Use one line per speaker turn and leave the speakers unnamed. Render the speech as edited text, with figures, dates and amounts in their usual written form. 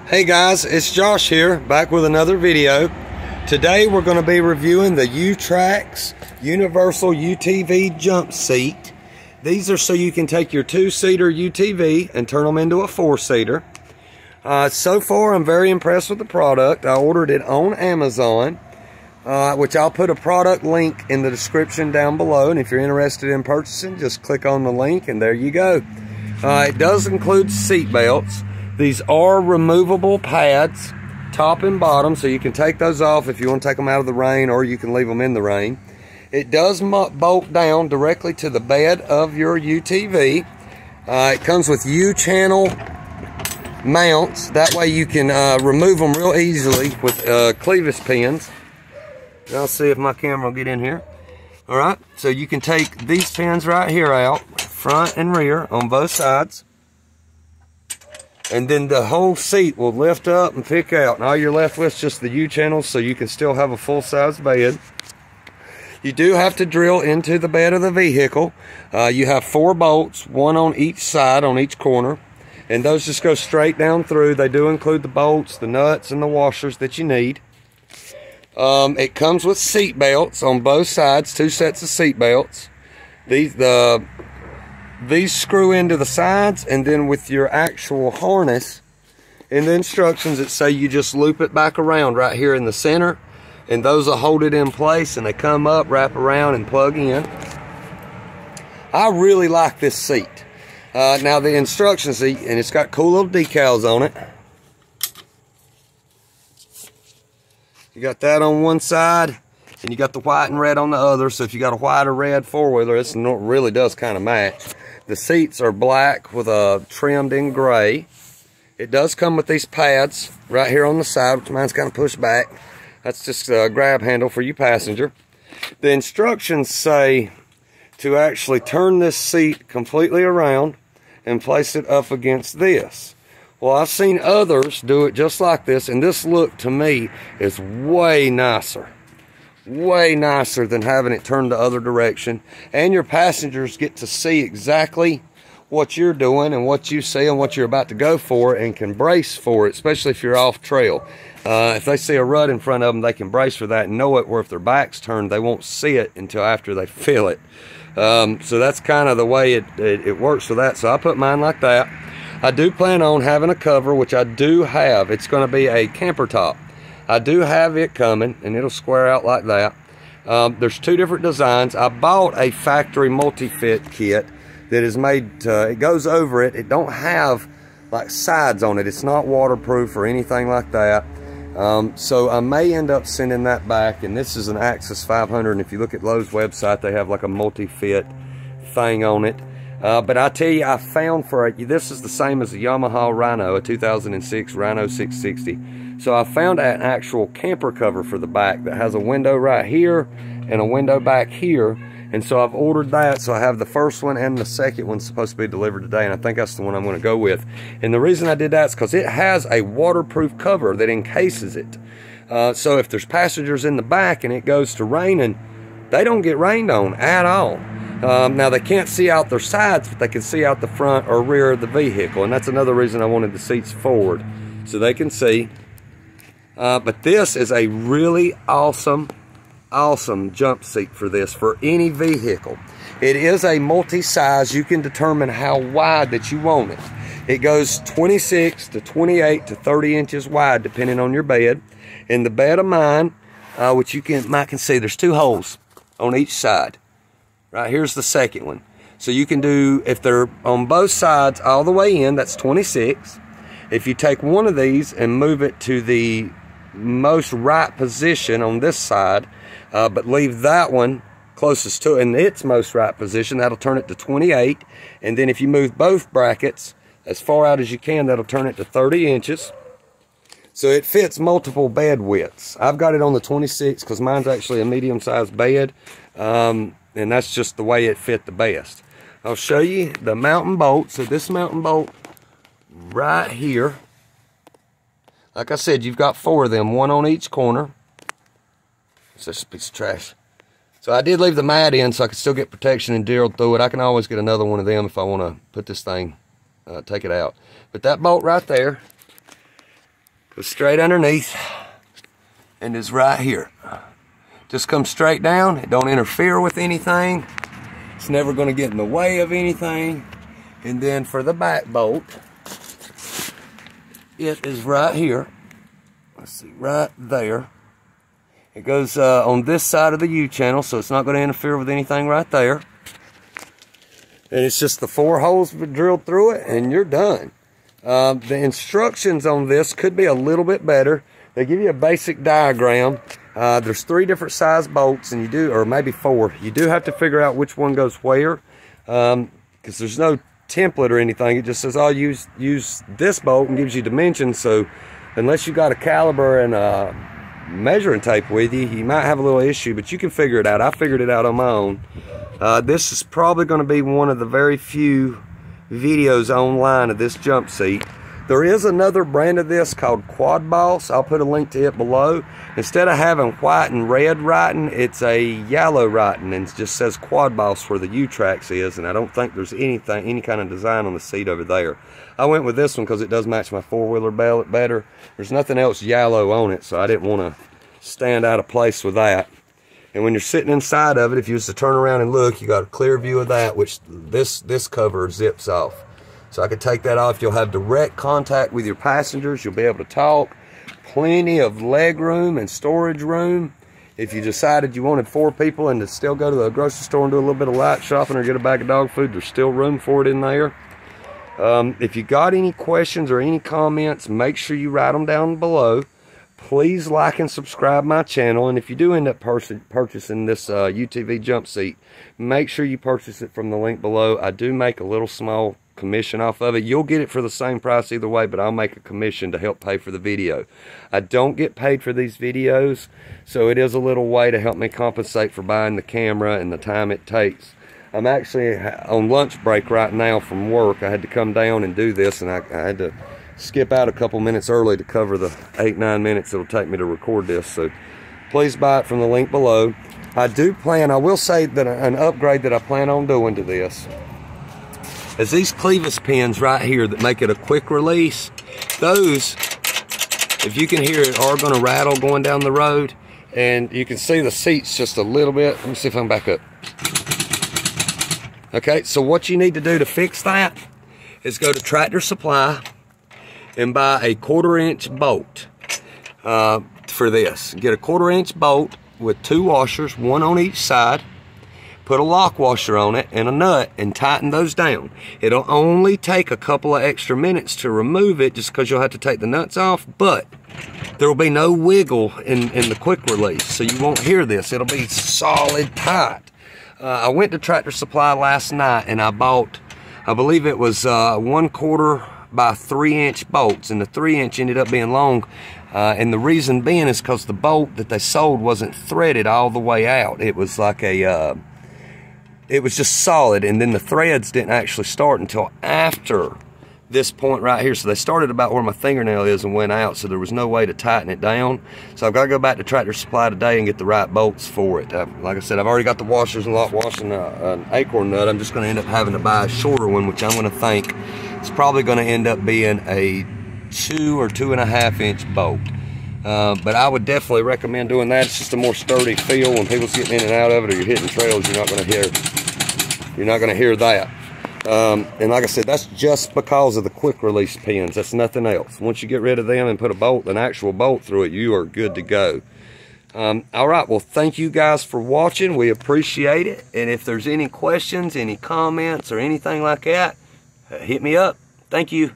Hey guys, it's Josh here, back with another video. Today we're going to be reviewing the Yutrax Universal UTV Jump Seat. These are so you can take your two-seater UTV and turn them into a four-seater. So far I'm very impressed with the product. I ordered it on Amazon, which I'll put a product link in the description down below, and if you're interested in purchasing, just click on the link and there you go. It does include seat belts. These are removable pads, top and bottom, so you can take those off if you want to take them out of the rain, or you can leave them in the rain. It does bolt down directly to the bed of your UTV. It comes with U-channel mounts. That way you can remove them real easily with clevis pins. I'll see if my camera will get in here. All right, so you can take these pins right here out, front and rear on both sides. And then the whole seat will lift up and pick out. And all you're left with is just the U-channels, so you can still have a full-size bed. You do have to drill into the bed of the vehicle. You have 4 bolts, one on each side, on each corner. And those just go straight down through. They do include the bolts, the nuts, and the washers that you need. It comes with seat belts on both sides, 2 sets of seat belts. These screw into the sides, and then with your actual harness, in the instructions it say you just loop it back around right here in the center, and those will hold it in place, and they come up, wrap around, and plug in. I really like this seat. Now the instructions, and it's got cool little decals on it. You got that on one side, and you got the white and red on the other, so if you got a white or red four-wheeler, this really does kind of match. The seats are black with a trimmed in gray. It does come with these pads right here on the side, which mine's kind of pushed back. That's just a grab handle for you passenger. The instructions say to actually turn this seat completely around and place it up against this. Well, I've seen others do it just like this, and this look to me is way nicer. Way nicer than having it turned the other direction, and your passengers get to see exactly what you're doing and what you see and what you're about to go for, and can brace for it, especially if you're off trail. If they see a rut in front of them, they can brace for that and know it, where if their back's turned, they won't see it until after they feel it. So that's kind of the way it works for that. So I put mine like that. I do plan on having a cover, which I do have. It's going to be a camper top. I do have it coming, and it'll square out like that. There's 2 different designs. I bought a factory multi-fit kit that is made to, it goes over it. It don't have like sides on it. It's not waterproof or anything like that. So I may end up sending that back, and this is an Axis 500, and if you look at Lowe's website, they have like a multi-fit thing on it. But I tell you, I found this is the same as a Yamaha Rhino, a 2006 Rhino 660. So I found an actual camper cover for the back that has a window right here and a window back here. And so I've ordered that, so I have the first one and the second one supposed to be delivered today, and I think that's the one I'm going to go with. And the reason I did that is because it has a waterproof cover that encases it. So if there's passengers in the back and it goes to raining, they don't get rained on at all. Now they can't see out their sides, but they can see out the front or rear of the vehicle, and that's another reason I wanted the seats forward, so they can see. But this is a really awesome jump seat for this, for any vehicle. It is a multi-size. You can determine how wide that you want it. It goes 26 to 28 to 30 inches wide, depending on your bed. In the bed of mine, which you might see, there's 2 holes on each side. Right here's the second one. So you can do, if they're on both sides all the way in, that's 26. If you take one of these and move it to the most right position on this side, but leave that one closest to it in its most right position, that'll turn it to 28. And then if you move both brackets as far out as you can, that'll turn it to 30 inches. So it fits multiple bed widths. I've got it on the 26 because mine's actually a medium-sized bed, and that's just the way it fit the best. I'll show you the mountain bolt. So this mountain bolt right here, like I said, you've got 4 of them, 1 on each corner. It's just a piece of trash. So I did leave the mat in so I could still get protection and drill through it. I can always get another one of them if I want to put this thing, take it out. But that bolt right there, Goes straight underneath and is right here. Just comes straight down. It don't interfere with anything. It's never going to get in the way of anything. And then for the back bolt, it is right here. Let's see, right there. It goes on this side of the U channel, so it's not going to interfere with anything right there. And it's just the 4 holes drilled through it, and you're done. The instructions on this could be a little bit better. They give you a basic diagram. There's 3 different size bolts, and you do, or maybe 4. You do have to figure out which one goes where, because there's no template or anything. It just says, "I'll use this bolt," and gives you dimensions. So unless you got a caliber and a measuring tape with you, you might have a little issue, but you can figure it out. I figured it out on my own. This is probably going to be one of the very few videos online of this jump seat. There is another brand of this called Quadboss. I'll put a link to it below. Instead of having white and red writing, it's a yellow writing, and it just says Quadboss where the Yutrax is, and I don't think there's any kind of design on the seat over there. I went with this one because it does match my 4-wheeler better. There's nothing else yellow on it, so I didn't want to stand out of place with that. And when you're sitting inside of it, if you was to turn around and look, you got a clear view of that, which this cover zips off. So I could take that off. You'll have direct contact with your passengers. You'll be able to talk. Plenty of leg room and storage room. If you decided you wanted 4 people and to still go to the grocery store and do a little bit of light shopping or get a bag of dog food, there's still room for it in there. If you got any questions or any comments, make sure you write them down below. Please like and subscribe my channel, and if you do end up purchasing this UTV jump seat, make sure you purchase it from the link below. I do make a little small commission off of it. You'll get it for the same price either way, but I'll make a commission to help pay for the video. I don't get paid for these videos, so it is a little way to help me compensate for buying the camera and the time it takes. I'm actually on lunch break right now from work. I had to come down and do this, and I had to skip out a couple minutes early to cover the 8-9 minutes it'll take me to record this. So please buy it from the link below. I will say that an upgrade that I plan on doing to this is these clevis pins right here that make it a quick release. Those, if you can hear it, are going to rattle going down the road, and you can see the seats just a little bit. Let me see if I can back up. Okay, so what you need to do to fix that is go to Tractor Supply and buy a 1/4-inch bolt for this. Get a 1/4-inch bolt with 2 washers, 1 on each side. Put a lock washer on it and a nut and tighten those down. It'll only take a couple of extra minutes to remove it just because you'll have to take the nuts off, but there will be no wiggle in the quick release, so you won't hear this. It'll be solid tight. I went to Tractor Supply last night and I bought, I believe it was 1/4 by 3-inch bolts, and the 3-inch ended up being long, and the reason being is because the bolt that they sold wasn't threaded all the way out. It was like it was just solid, and then the threads didn't actually start until after this point right here. So they started about where my fingernail is and went out, so there was no way to tighten it down. So I've got to go back to Tractor Supply today and get the right bolts for it. Like I said, I've already got the washers and lock washing an acorn nut. I'm just going to end up having to buy a shorter one, which I'm going to think it's probably going to end up being a 2 or 2.5-inch bolt. But I would definitely recommend doing that. It's just a more sturdy feel when people's getting in and out of it, or you're hitting trails. You're not going to hear that. And like I said, that's just because of the quick release pins. That's nothing else. Once you get rid of them and put an actual bolt through it, you are good to go. All right, well, thank you guys for watching. We appreciate it. And if there's any questions, any comments, or anything like that, hit me up. Thank you.